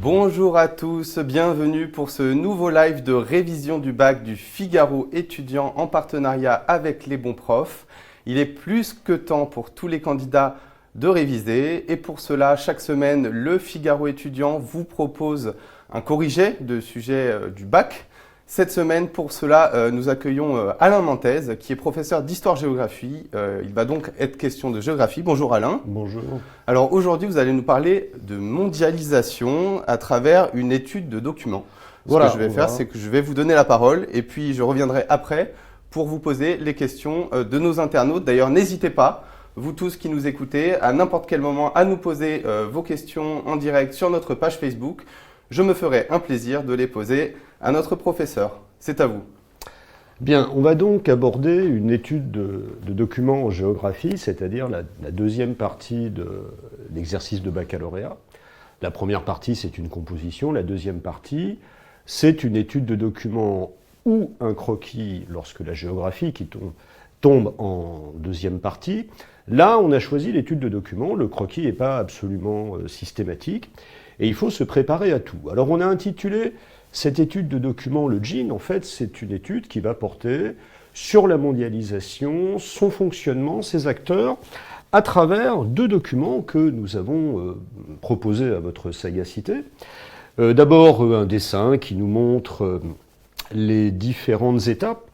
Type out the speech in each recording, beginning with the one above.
Bonjour à tous, bienvenue pour ce nouveau live de révision du bac du Figaro étudiant en partenariat avec les bons profs. Il est plus que temps pour tous les candidats de réviser et pour cela, chaque semaine, le Figaro étudiant vous propose un corrigé de sujet du bac. Cette semaine, pour cela, nous accueillons Alain Mentez, qui est professeur d'histoire-géographie. Il va donc être question de géographie. Bonjour Alain. Bonjour. Alors aujourd'hui, vous allez nous parler de mondialisation à travers une étude de documents. Ce que je vais faire, c'est que je vais vous donner la parole et puis je reviendrai après pour vous poser les questions de nos internautes. D'ailleurs, n'hésitez pas, vous tous qui nous écoutez, à n'importe quel moment à nous poser vos questions en direct sur notre page Facebook. Je me ferai un plaisir de les poser à notre professeur. C'est à vous. Bien, on va donc aborder une étude de documents en géographie, c'est-à-dire la deuxième partie de l'exercice de baccalauréat. La première partie, c'est une composition. La deuxième partie, c'est une étude de documents ou un croquis lorsque la géographie qui tombe en deuxième partie. Là, on a choisi l'étude de documents. Le croquis n'est pas absolument systématique et il faut se préparer à tout. Alors, on a intitulé cette étude de documents, le GIN, en fait, c'est une étude qui va porter sur la mondialisation, son fonctionnement, ses acteurs, à travers deux documents que nous avons proposés à votre sagacité. D'abord, un dessin qui nous montre les différentes étapes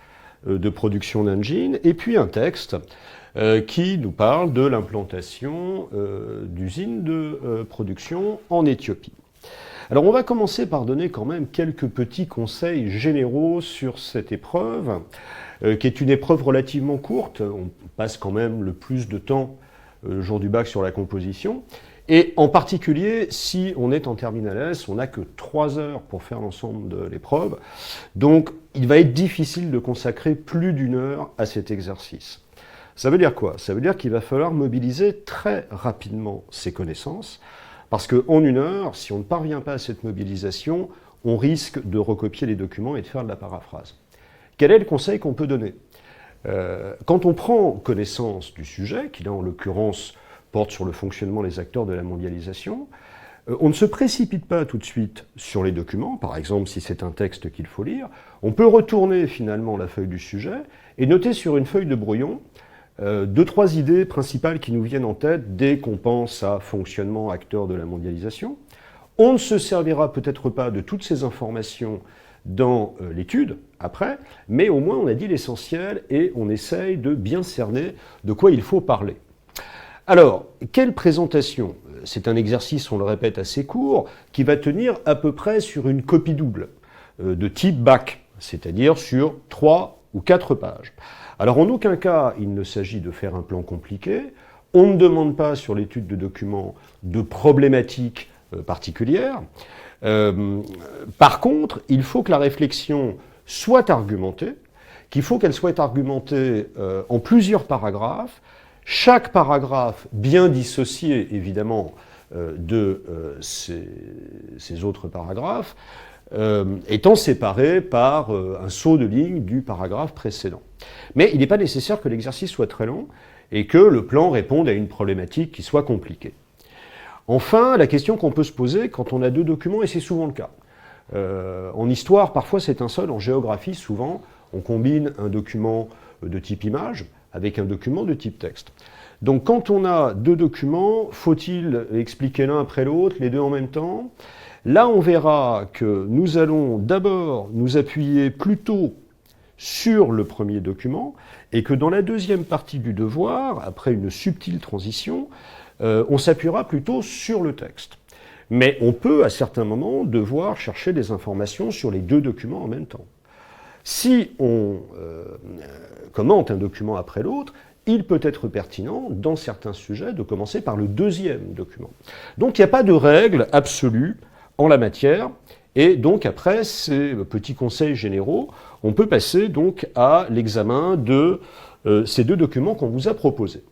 de production d'un GIN, et puis un texte qui nous parle de l'implantation d'usines de production en Éthiopie. Alors on va commencer par donner quand même quelques petits conseils généraux sur cette épreuve, qui est une épreuve relativement courte. On passe quand même le plus de temps le jour du bac sur la composition. Et en particulier, si on est en terminale S, on n'a que 3 heures pour faire l'ensemble de l'épreuve. Donc il va être difficile de consacrer plus d'1 heure à cet exercice. Ça veut dire quoi? Ça veut dire qu'il va falloir mobiliser très rapidement ses connaissances. Parce qu'en 1 heure, si on ne parvient pas à cette mobilisation, on risque de recopier les documents et de faire de la paraphrase. Quel est le conseil qu'on peut donner? Quand on prend connaissance du sujet, qui là en l'occurrence porte sur le fonctionnement des acteurs de la mondialisation, on ne se précipite pas tout de suite sur les documents, par exemple si c'est un texte qu'il faut lire, on peut retourner finalement la feuille du sujet et noter sur une feuille de brouillon 2-3 idées principales qui nous viennent en tête dès qu'on pense à fonctionnement acteur de la mondialisation. On ne se servira peut-être pas de toutes ces informations dans l'étude, après, mais au moins on a dit l'essentiel et on essaye de bien cerner de quoi il faut parler. Alors, quelle présentation? C'est un exercice, on le répète, assez court, qui va tenir à peu près sur une copie double de type bac, c'est-à-dire sur 3 ou 4 pages. Alors en aucun cas, il ne s'agit de faire un plan compliqué. On ne demande pas sur l'étude de documents de problématiques particulières. Par contre, il faut que la réflexion soit argumentée, qu'il faut qu'elle soit argumentée en plusieurs paragraphes, chaque paragraphe bien dissocié évidemment de ces autres paragraphes, étant séparé par un saut de ligne du paragraphe précédent. Mais il n'est pas nécessaire que l'exercice soit très long et que le plan réponde à une problématique qui soit compliquée. Enfin, la question qu'on peut se poser quand on a 2 documents, et c'est souvent le cas. En histoire, parfois c'est un seul. En géographie, souvent, on combine un document de type image avec un document de type texte. Donc quand on a 2 documents, faut-il expliquer l'un après l'autre, les 2 en même temps? Là, on verra que nous allons d'abord nous appuyer plutôt sur le premier document et que dans la deuxième partie du devoir, après une subtile transition, on s'appuiera plutôt sur le texte. Mais on peut, à certains moments, devoir chercher des informations sur les 2 documents en même temps. Si on commente un document après l'autre, il peut être pertinent, dans certains sujets, de commencer par le deuxième document. Donc il n'y a pas de règle absolue en la matière, et donc après ces petits conseils généraux, on peut passer donc à l'examen de ces 2 documents qu'on vous a proposés.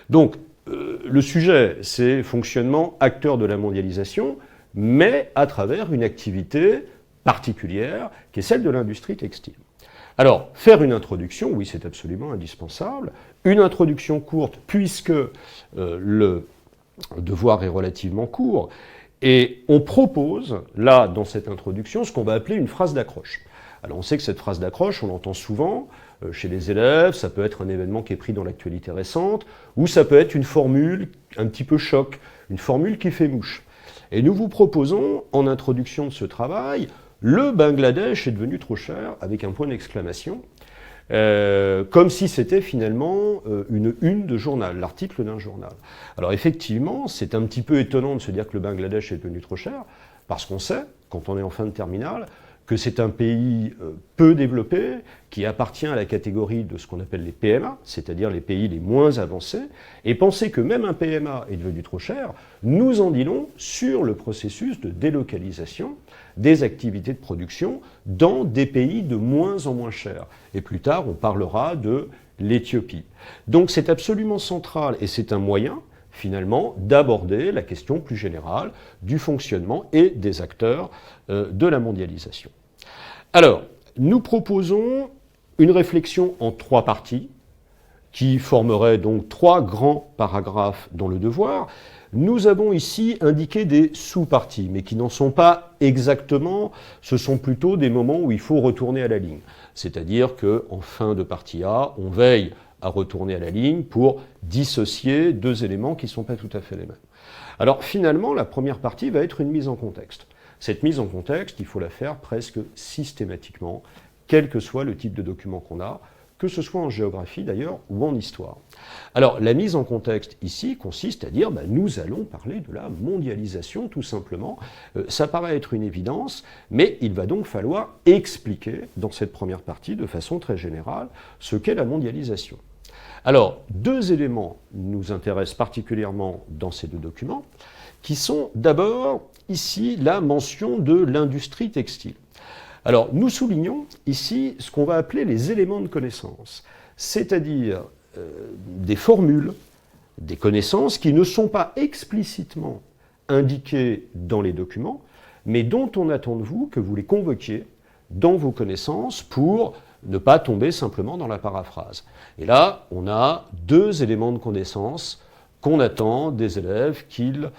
Donc le sujet, c'est fonctionnement acteur de la mondialisation, mais à travers une activité particulière qui est celle de l'industrie textile. Alors, faire une introduction, oui, c'est absolument indispensable. Une introduction courte, puisque le devoir est relativement court. Et on propose, là, dans cette introduction, ce qu'on va appeler une phrase d'accroche. Alors, on sait que cette phrase d'accroche, on l'entend souvent chez les élèves, ça peut être un événement qui est pris dans l'actualité récente, ou ça peut être une formule un petit peu choc, une formule qui fait mouche. Et nous vous proposons, en introduction de ce travail, le Bangladesh est devenu trop cher, avec un point d'exclamation, comme si c'était finalement une une de journal, l'article d'un journal. Alors effectivement, c'est un petit peu étonnant de se dire que le Bangladesh est devenu trop cher, parce qu'on sait, quand on est en fin de terminale, que c'est un pays peu développé, qui appartient à la catégorie de ce qu'on appelle les PMA, c'est-à-dire les pays les moins avancés, et penser que même un PMA est devenu trop cher, nous en dit long sur le processus de délocalisation des activités de production dans des pays de moins en moins chers. Et plus tard, on parlera de l'Éthiopie. Donc c'est absolument central, et c'est un moyen, finalement, d'aborder la question plus générale du fonctionnement et des acteurs de la mondialisation. Alors, nous proposons une réflexion en 3 parties, qui formeraient donc 3 grands paragraphes dans le devoir. Nous avons ici indiqué des sous-parties, mais qui n'en sont pas exactement, ce sont plutôt des moments où il faut retourner à la ligne. C'est-à-dire qu'en fin de partie A, on veille à retourner à la ligne pour dissocier 2 éléments qui ne sont pas tout à fait les mêmes. Alors finalement, la première partie va être une mise en contexte. Cette mise en contexte, il faut la faire presque systématiquement, quel que soit le type de document qu'on a, que ce soit en géographie d'ailleurs ou en histoire. Alors la mise en contexte ici consiste à dire nous allons parler de la mondialisation tout simplement. Ça paraît être une évidence, mais il va donc falloir expliquer dans cette première partie de façon très générale ce qu'est la mondialisation. Alors 2 éléments nous intéressent particulièrement dans ces 2 documents, qui sont d'abord ici la mention de l'industrie textile. Alors, nous soulignons ici ce qu'on va appeler les éléments de connaissance, c'est-à-dire des formules, des connaissances qui ne sont pas explicitement indiquées dans les documents, mais dont on attend de vous que vous les convoquiez dans vos connaissances pour ne pas tomber simplement dans la paraphrase. Et là, on a 2 éléments de connaissance qu'on attend des élèves qu'ils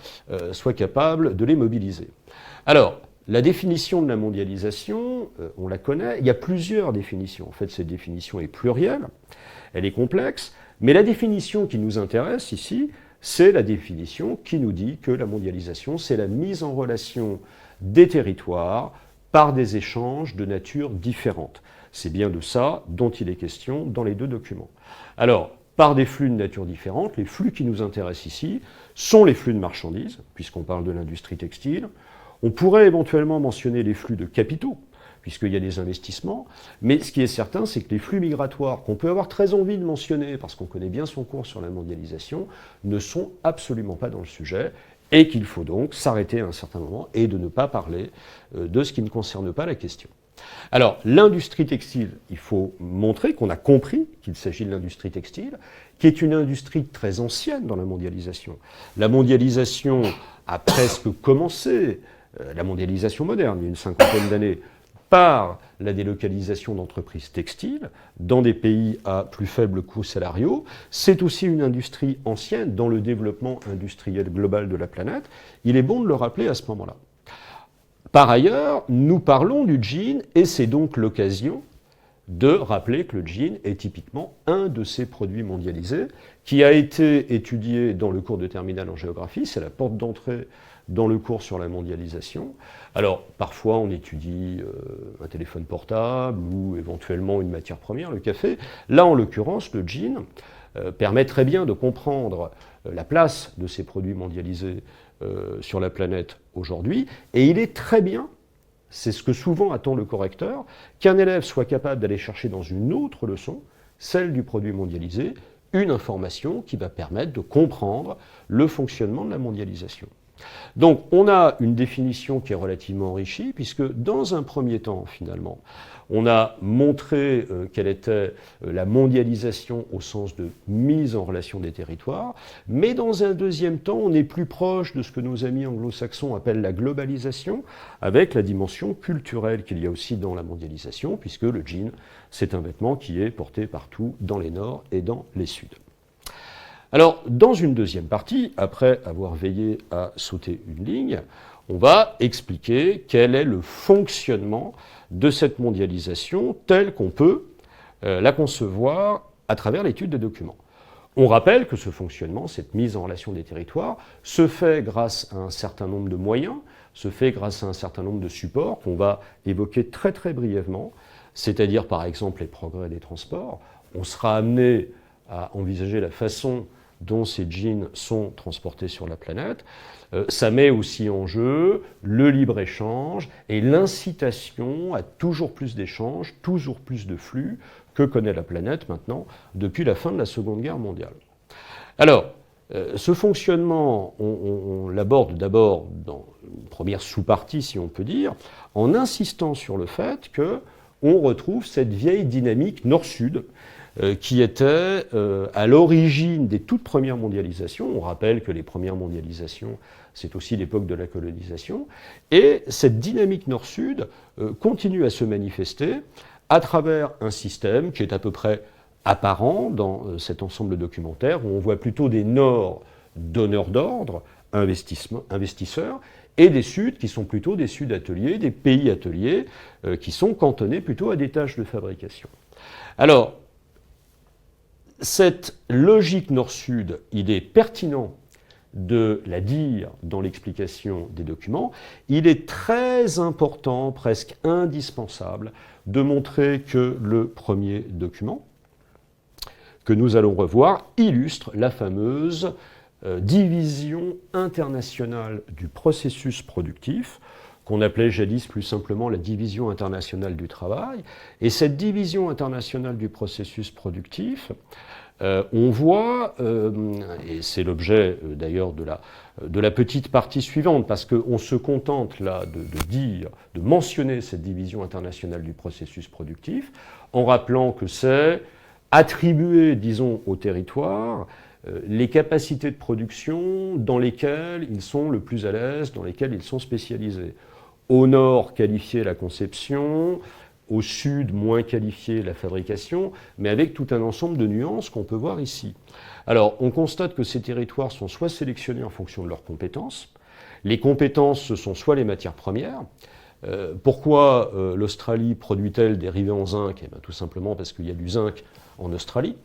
soient capables de les mobiliser. Alors, la définition de la mondialisation, on la connaît, il y a plusieurs définitions. En fait, cette définition est plurielle, elle est complexe, mais la définition qui nous intéresse ici, c'est la définition qui nous dit que la mondialisation, c'est la mise en relation des territoires par des échanges de nature différente. C'est bien de ça dont il est question dans les 2 documents. Alors, par des flux de nature différente, les flux qui nous intéressent ici sont les flux de marchandises, puisqu'on parle de l'industrie textile. On pourrait éventuellement mentionner les flux de capitaux, puisqu'il y a des investissements, mais ce qui est certain, c'est que les flux migratoires, qu'on peut avoir très envie de mentionner, parce qu'on connaît bien son cours sur la mondialisation, ne sont absolument pas dans le sujet, et qu'il faut donc s'arrêter à un certain moment et de ne pas parler de ce qui ne concerne pas la question. Alors, l'industrie textile, il faut montrer qu'on a compris qu'il s'agit de l'industrie textile, qui est une industrie très ancienne dans la mondialisation. La mondialisation a presque commencé, la mondialisation moderne, il y a une 50aine d'années, par la délocalisation d'entreprises textiles dans des pays à plus faibles coûts salariaux. C'est aussi une industrie ancienne dans le développement industriel global de la planète. Il est bon de le rappeler à ce moment-là. Par ailleurs, nous parlons du jean et c'est donc l'occasion de rappeler que le jean est typiquement un de ces produits mondialisés qui a été étudié dans le cours de terminale en géographie. C'est la porte d'entrée dans le cours sur la mondialisation. Alors, parfois, on étudie un téléphone portable ou éventuellement une matière première, le café. Là, en l'occurrence, le jean permet très bien de comprendre la place de ces produits mondialisés sur la planète aujourd'hui. Et il est très bien, c'est ce que souvent attend le correcteur, qu'un élève soit capable d'aller chercher dans une autre leçon, celle du produit mondialisé, une information qui va permettre de comprendre le fonctionnement de la mondialisation. Donc on a une définition qui est relativement enrichie, puisque dans un premier temps, finalement, on a montré quelle était la mondialisation au sens de mise en relation des territoires, mais dans un deuxième temps, on est plus proche de ce que nos amis anglo-saxons appellent la globalisation, avec la dimension culturelle qu'il y a aussi dans la mondialisation, puisque le jean, c'est un vêtement qui est porté partout dans les nords et dans les suds. Alors, dans une deuxième partie, après avoir veillé à sauter une ligne, on va expliquer quel est le fonctionnement de cette mondialisation telle qu'on peut la concevoir à travers l'étude des documents. On rappelle que ce fonctionnement, cette mise en relation des territoires, se fait grâce à un certain nombre de moyens, se fait grâce à un certain nombre de supports qu'on va évoquer très très brièvement, c'est-à-dire par exemple les progrès des transports. On sera amené à envisager la façon dont ces jeans sont transportés sur la planète. Ça met aussi en jeu le libre-échange et l'incitation à toujours plus d'échanges, toujours plus de flux que connaît la planète maintenant depuis la fin de la Seconde Guerre mondiale. Alors, ce fonctionnement, on l'aborde d'abord dans une première sous-partie, si on peut dire, en insistant sur le fait qu'on retrouve cette vieille dynamique nord-sud qui était à l'origine des toutes premières mondialisations. On rappelle que les premières mondialisations, c'est aussi l'époque de la colonisation. Et cette dynamique nord-sud continue à se manifester à travers un système qui est à peu près apparent dans cet ensemble documentaire, où on voit plutôt des nords donneurs d'ordre, investisseurs, et des suds qui sont plutôt des suds ateliers, des pays ateliers, qui sont cantonnés plutôt à des tâches de fabrication. Alors, cette logique nord-sud, il est pertinent de la dire dans l'explication des documents. Il est très important, presque indispensable, de montrer que le premier document que nous allons revoir illustre la fameuse division internationale du processus productif, qu'on appelait jadis plus simplement la division internationale du travail. Et cette division internationale du processus productif, on voit, et c'est l'objet d'ailleurs de la petite partie suivante, parce qu'on se contente là de mentionner cette division internationale du processus productif, en rappelant que c'est attribuer, disons, au territoire les capacités de production dans lesquelles ils sont le plus à l'aise, dans lesquelles ils sont spécialisés. Au nord, qualifier la conception, au sud, moins qualifier la fabrication, mais avec tout un ensemble de nuances qu'on peut voir ici. Alors, on constate que ces territoires sont soit sélectionnés en fonction de leurs compétences. Les compétences, ce sont soit les matières premières. Pourquoi l'Australie produit-elle des rivets en zinc? Eh bien, tout simplement parce qu'il y a du zinc en Australie.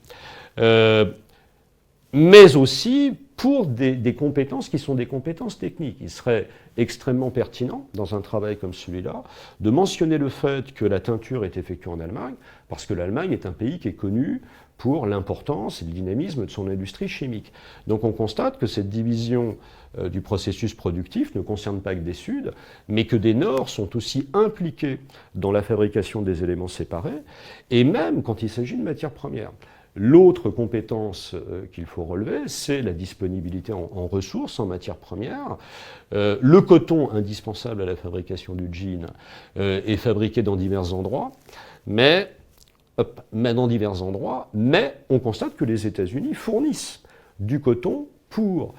Mais aussi pour des compétences qui sont des compétences techniques. Il serait extrêmement pertinent, dans un travail comme celui-là, de mentionner le fait que la teinture est effectuée en Allemagne, parce que l'Allemagne est un pays qui est connu pour l'importance et le dynamisme de son industrie chimique. Donc on constate que cette division du processus productif ne concerne pas que des Suds, mais que des Nords sont aussi impliqués dans la fabrication des éléments séparés, et même quand il s'agit de matières premières. L'autre compétence qu'il faut relever, c'est la disponibilité en ressources, en matières premières. Le coton, indispensable à la fabrication du jean, est fabriqué dans divers endroits, mais on constate que les États-Unis fournissent du coton pour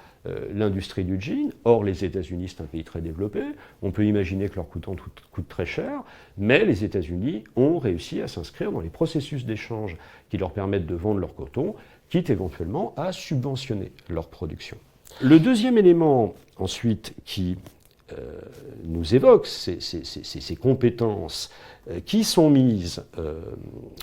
l'industrie du jean. Or, les États-Unis, c'est un pays très développé. On peut imaginer que leur coton coûte très cher, mais les États-Unis ont réussi à s'inscrire dans les processus d'échange qui leur permettent de vendre leur coton, quitte éventuellement à subventionner leur production. Le deuxième élément, ensuite, qui nous évoque ces compétences qui sont mises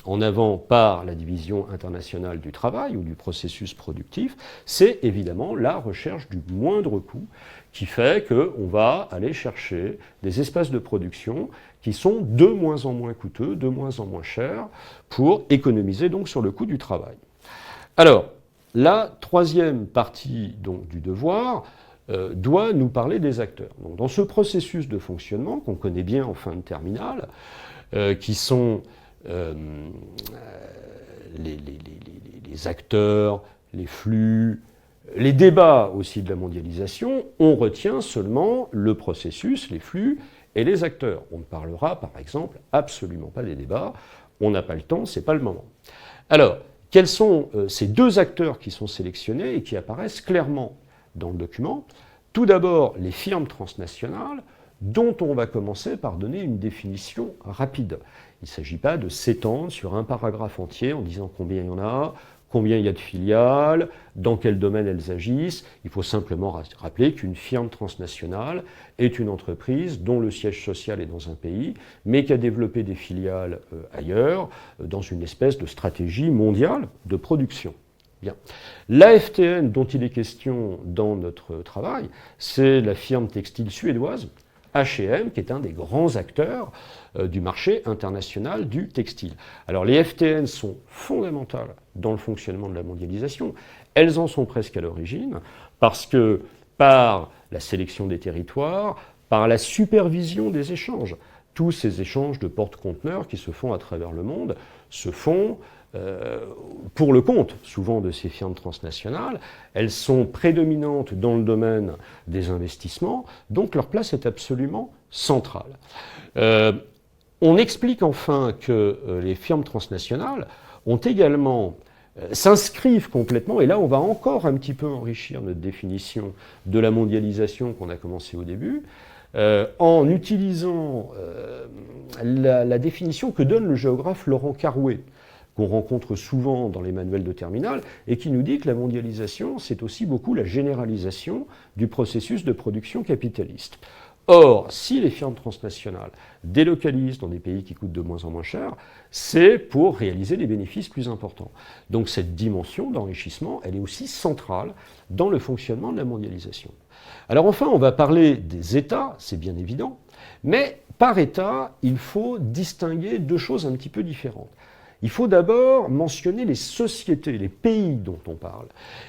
en avant par la division internationale du travail ou du processus productif, c'est évidemment la recherche du moindre coût qui fait qu'on va aller chercher des espaces de production qui sont de moins en moins coûteux, de moins en moins chers, pour économiser donc sur le coût du travail. Alors, la troisième partie donc, du devoir doit nous parler des acteurs. Donc, dans ce processus de fonctionnement qu'on connaît bien en fin de terminale, qui sont les acteurs, les flux, Les débats aussi de la mondialisation, on retient seulement le processus, les flux et les acteurs. On ne parlera par exemple absolument pas des débats, on n'a pas le temps, ce n'est pas le moment. Alors, quels sont ces deux acteurs qui sont sélectionnés et qui apparaissent clairement dans le document? Tout d'abord, les firmes transnationales, dont on va commencer par donner une définition rapide. Il ne s'agit pas de s'étendre sur un paragraphe entier en disant combien il y en a, combien il y a de filiales, dans quel domaine elles agissent. Il faut simplement rappeler qu'une firme transnationale est une entreprise dont le siège social est dans un pays, mais qui a développé des filiales ailleurs, dans une espèce de stratégie mondiale de production. Bien. La FTN dont il est question dans notre travail, c'est la firme textile suédoise, H&M, qui est un des grands acteurs du marché international du textile. Alors les FTN sont fondamentales dans le fonctionnement de la mondialisation. Elles en sont presque à l'origine, parce que par la sélection des territoires, par la supervision des échanges, tous ces échanges de porte-conteneurs qui se font à travers le monde se font pour le compte, souvent, de ces firmes transnationales. Elles sont prédominantes dans le domaine des investissements, donc leur place est absolument centrale. On explique enfin que les firmes transnationales ont également s'inscrivent complètement, et là on va encore un petit peu enrichir notre définition de la mondialisation qu'on a commencé au début, en utilisant la définition que donne le géographe Laurent Carouet, qu'on rencontre souvent dans les manuels de terminale, et qui nous dit que la mondialisation, c'est aussi beaucoup la généralisation du processus de production capitaliste. Or, si les firmes transnationales délocalisent dans des pays qui coûtent de moins en moins cher, c'est pour réaliser des bénéfices plus importants. Donc cette dimension d'enrichissement, elle est aussi centrale dans le fonctionnement de la mondialisation. Alors enfin, on va parler des États, c'est bien évident, mais par État, il faut distinguer deux choses un petit peu différentes. Il faut d'abord mentionner les sociétés, les pays dont on parle.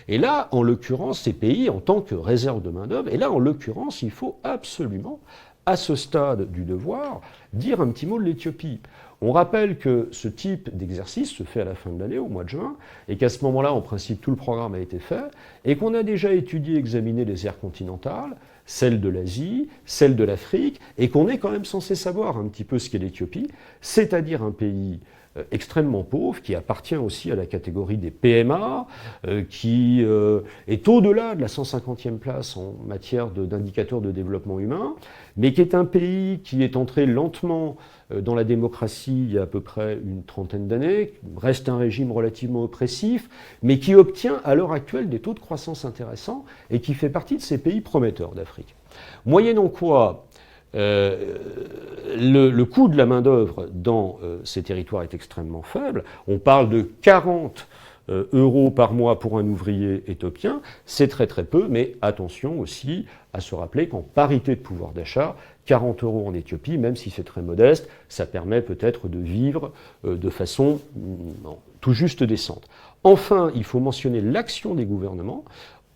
Et là, en l'occurrence, ces pays en tant que réserve de main-d'œuvre, et là, en l'occurrence, il faut absolument, à ce stade du devoir, dire un petit mot de l'Éthiopie. On rappelle que ce type d'exercice se fait à la fin de l'année, au mois de juin, et qu'à ce moment-là, en principe, tout le programme a été fait, et qu'on a déjà étudié, examiné les aires continentales, celles de l'Asie, celles de l'Afrique, et qu'on est quand même censé savoir un petit peu ce qu'est l'Éthiopie, c'est-à-dire un pays extrêmement pauvre, qui appartient aussi à la catégorie des PMA, qui est au-delà de la 150e place en matière d'indicateurs de développement humain, mais qui est un pays qui est entré lentement dans la démocratie il y a à peu près une trentaine d'années, reste un régime relativement oppressif, mais qui obtient à l'heure actuelle des taux de croissance intéressants et qui fait partie de ces pays prometteurs d'Afrique. Moyennant quoi, le coût de la main-d'œuvre dans ces territoires est extrêmement faible. On parle de 40 euros par mois pour un ouvrier éthiopien. C'est très très peu, mais attention aussi à se rappeler qu'en parité de pouvoir d'achat, 40 euros en Éthiopie, même si c'est très modeste, ça permet peut-être de vivre de façon tout juste décente. Enfin, il faut mentionner l'action des gouvernements.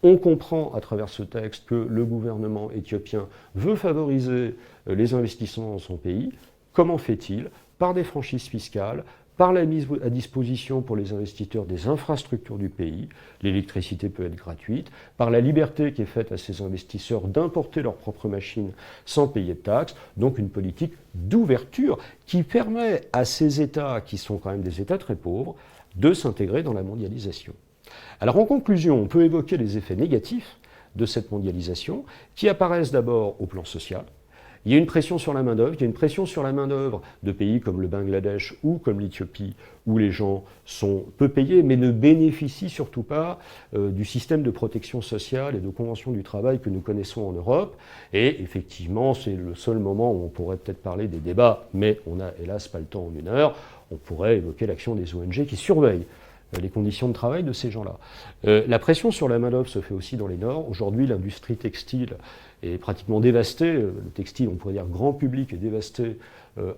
On comprend à travers ce texte que le gouvernement éthiopien veut favoriser les investissements dans son pays. Comment fait-il? Par des franchises fiscales, par la mise à disposition pour les investisseurs des infrastructures du pays, l'électricité peut être gratuite, par la liberté qui est faite à ces investisseurs d'importer leurs propres machines sans payer de taxes, donc une politique d'ouverture qui permet à ces États, qui sont quand même des États très pauvres, de s'intégrer dans la mondialisation. Alors en conclusion, on peut évoquer les effets négatifs de cette mondialisation qui apparaissent d'abord au plan social. Il y a une pression sur la main-d'œuvre, il y a une pression sur la main-d'œuvre de pays comme le Bangladesh ou comme l'Éthiopie, où les gens sont peu payés, mais ne bénéficient surtout pas du système de protection sociale et de convention du travail que nous connaissons en Europe. Et effectivement, c'est le seul moment où on pourrait peut-être parler des débats, mais on n'a hélas pas le temps en une heure. On pourrait évoquer l'action des ONG qui surveillent les conditions de travail de ces gens-là. La pression sur la main-d'œuvre se fait aussi dans les Nords. Aujourd'hui, l'industrie textile est pratiquement dévastée. Le textile, on pourrait dire grand public, est dévasté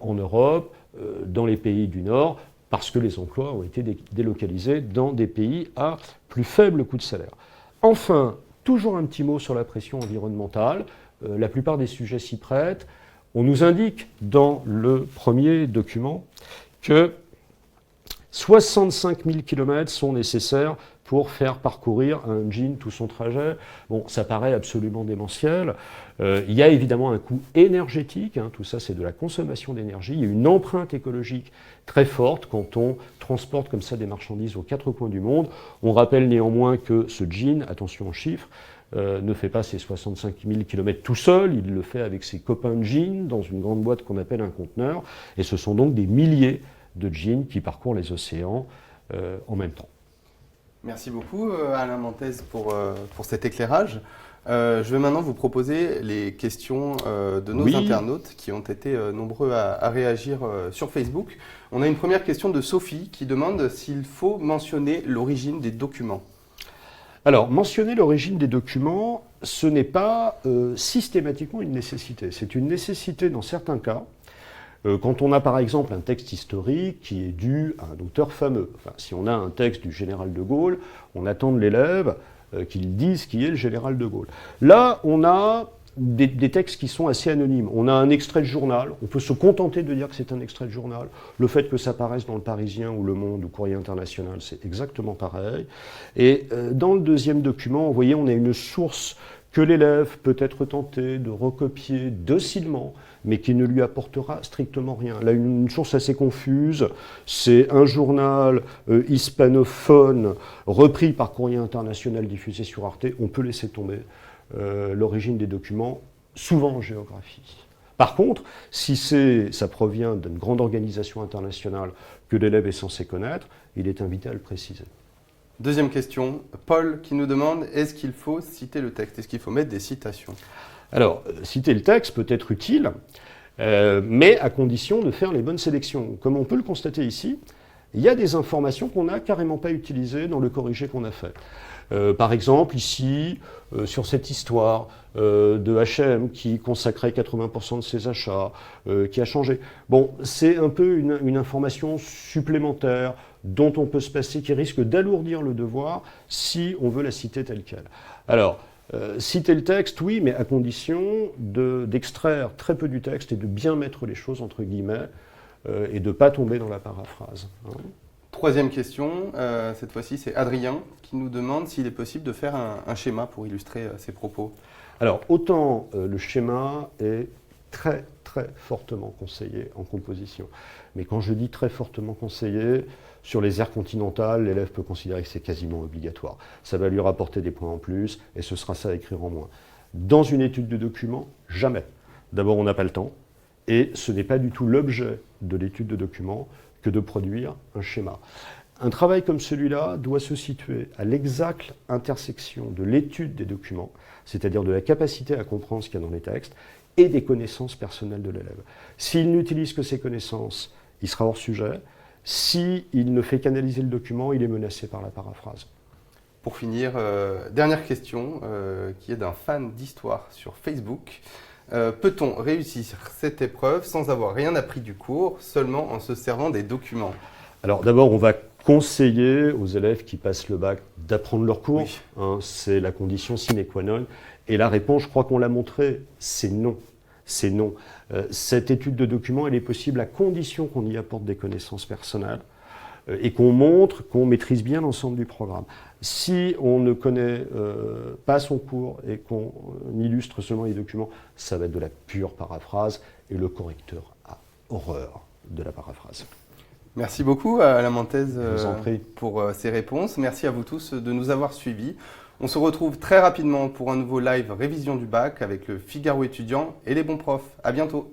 en Europe, dans les pays du Nord, parce que les emplois ont été délocalisés dans des pays à plus faible coût de salaire. Enfin, toujours un petit mot sur la pression environnementale. La plupart des sujets s'y prêtent. On nous indique dans le premier document que 65 000 km sont nécessaires pour faire parcourir à un jean tout son trajet. Bon, ça paraît absolument démentiel. Il y a évidemment un coût énergétique, hein, tout ça c'est de la consommation d'énergie. Il y a une empreinte écologique très forte quand on transporte comme ça des marchandises aux quatre coins du monde. On rappelle néanmoins que ce jean, attention aux chiffres, ne fait pas ses 65 000 km tout seul, il le fait avec ses copains de jeans dans une grande boîte qu'on appelle un conteneur. Et ce sont donc des milliers de jeans qui parcourent les océans en même temps. Merci beaucoup Alain Mantez pour cet éclairage. Je vais maintenant vous proposer les questions de nos internautes qui ont été nombreux à réagir sur Facebook. On a une première question de Sophie qui demande s'il faut mentionner l'origine des documents. Alors, mentionner l'origine des documents, ce n'est pas systématiquement une nécessité. C'est une nécessité dans certains cas. Quand on a par exemple un texte historique qui est dû à un auteur fameux, enfin, si on a un texte du général de Gaulle, on attend de l'élève qu'il dise qui est le général de Gaulle. Là, on a des textes qui sont assez anonymes. On a un extrait de journal, on peut se contenter de dire que c'est un extrait de journal. Le fait que ça apparaisse dans le Parisien ou Le Monde ou Courrier International, c'est exactement pareil. Et dans le deuxième document, vous voyez, on a une source que l'élève peut être tenté de recopier docilement, mais qui ne lui apportera strictement rien. Là, une source assez confuse, c'est un journal hispanophone repris par Courrier International diffusé sur Arte. On peut laisser tomber l'origine des documents, souvent en géographie. Par contre, si ça provient d'une grande organisation internationale que l'élève est censé connaître, il est invité à le préciser. Deuxième question, Paul qui nous demande, est-ce qu'il faut citer le texte? Est-ce qu'il faut mettre des citations? Alors, citer le texte peut être utile, mais à condition de faire les bonnes sélections. Comme on peut le constater ici, il y a des informations qu'on n'a carrément pas utilisées dans le corrigé qu'on a fait. Par exemple, ici, sur cette histoire de H&M qui consacrait 80% de ses achats, qui a changé. Bon, c'est un peu une information supplémentaire dont on peut se passer, qui risque d'alourdir le devoir si on veut la citer telle qu'elle. Alors, citer le texte, oui, mais à condition d'extraire très peu du texte et de bien mettre les choses entre guillemets et de ne pas tomber dans la paraphrase. Hein. Troisième question, cette fois-ci c'est Adrien qui nous demande s'il est possible de faire un schéma pour illustrer ses propos. Alors, autant le schéma est très très fortement conseillé en composition, mais quand je dis très fortement conseillé, sur les aires continentales, l'élève peut considérer que c'est quasiment obligatoire. Ça va lui rapporter des points en plus et ce sera ça à écrire en moins. Dans une étude de document, jamais. D'abord, on n'a pas le temps et ce n'est pas du tout l'objet de l'étude de document que de produire un schéma. Un travail comme celui-là doit se situer à l'exacte intersection de l'étude des documents, c'est-à-dire de la capacité à comprendre ce qu'il y a dans les textes, et des connaissances personnelles de l'élève. S'il n'utilise que ses connaissances, il sera hors sujet. S'il ne fait qu'analyser le document, il est menacé par la paraphrase. Pour finir, dernière question qui est d'un fan d'histoire sur Facebook. Peut-on réussir cette épreuve sans avoir rien appris du cours, seulement en se servant des documents? Alors d'abord, on va conseiller aux élèves qui passent le bac d'apprendre leur cours. Oui. Hein, c'est la condition sine qua non. Et la réponse, je crois qu'on l'a montré, c'est non. C'est non. Cette étude de documents, elle est possible à condition qu'on y apporte des connaissances personnelles et qu'on montre qu'on maîtrise bien l'ensemble du programme. Si on ne connaît pas son cours et qu'on illustre seulement les documents, ça va être de la pure paraphrase et le correcteur a horreur de la paraphrase. Merci beaucoup Alain Mantez pour ces réponses. Merci à vous tous de nous avoir suivis. On se retrouve très rapidement pour un nouveau live révision du bac avec le Figaro étudiant et les bons profs. À bientôt.